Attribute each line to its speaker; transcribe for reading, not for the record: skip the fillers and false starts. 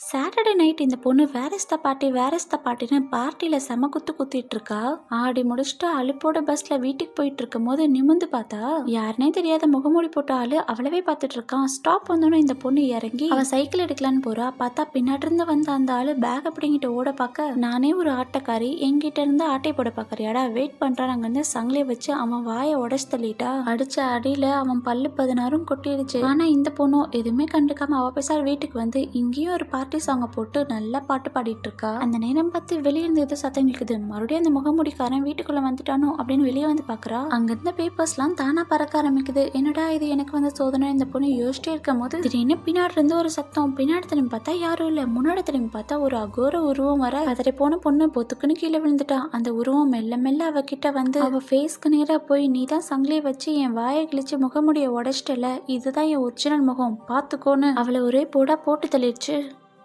Speaker 1: Saturday night இந்த பொண்ணு where is the party where is the பார்ட்டின்னு பார்ட்டியில செம குத்து குத்திட்டு இருக்கா. ஆடி முடிச்சுட்டு அலுப்போட பஸ்ல வீட்டுக்கு போயிட்டு இருக்கும் போது நிமிந்து பார்த்தா யாருனே தெரியாத முகமூடி போட்ட ஆளு அவளவே பார்த்துட்டு இருக்கான். ஸ்டாப் வந்தோன்னு இந்த பொண்ணு இறங்கி அவ சைக்கிள் எடுக்கலான்னு போறா. பார்த்தா பின்னாடி இருந்து வந்த அந்த ஆளு பேக் அப்படிங்கிட்டு ஓட பார்க்க, நானே ஒரு ஆட்டக்காரி, எங்கிட்ட இருந்து ஆட்டை போட பாக்குறியாடா, வெயிட் பண்றான். அங்க இருந்து சங்கிலிய வச்சு அவன் வாயை உடச்சு தள்ளிட்டா. அடிச்ச அடியில அவன் பல்லு 16 கொட்டிடுச்சு. ஆனா இந்த பொண்ணு எதுவுமே கண்டுக்காம அவ பேசார் வீட்டுக்கு வந்து இங்கேயும் ஒரு பார்ட்டி சாங்க போட்டு நல்லா பாட்டு பாடிட்டு இருக்கா. அந்த நேரம் பார்த்து வெளியே இருந்து ஏதோ சத்தம் கேக்குது. மறுபடியும் அந்த முகமூடிக்காரன் வீட்டுக்குள்ள வந்துட்டானோ அப்படின்னு வெளியே வந்து பாக்குறா. அங்க இருந்த பேப்பர்ஸ் எல்லாம் தானா பறக்க ஆரம்பிக்குது. என்னடா இது எனக்கு வந்து சோதனை. இந்த பொண்ணு யோசிச்சிட்டே இருக்கும் போது திடீர்னு பின்னாடி இருந்து ஒரு சத்தம். பின்னாடி திரும்பி பார்த்தா யாரும் இல்ல. முன்னாடி திரும்பி பார்த்தா ஒரு அகோர உருவம் வர பதறி போன பொண்ணு பொத்துக்குன்னு கீழே விழுந்துட்டா. அந்த உருவம் மெல்ல மெல்ல அவகிட்ட வந்து அவ ஃபேஸ்க்கு நேரா போய், நீ தான் சங்கிலியை வச்சு என் வாயை கிழிச்சு முகமுடிய உடைச்சிட்டல, இதுதான் என் ஒரிஜினல் முகம் பாத்துக்கோன்னு அவளை ஒரே போடா போட்டு தள்ளிடுச்சு.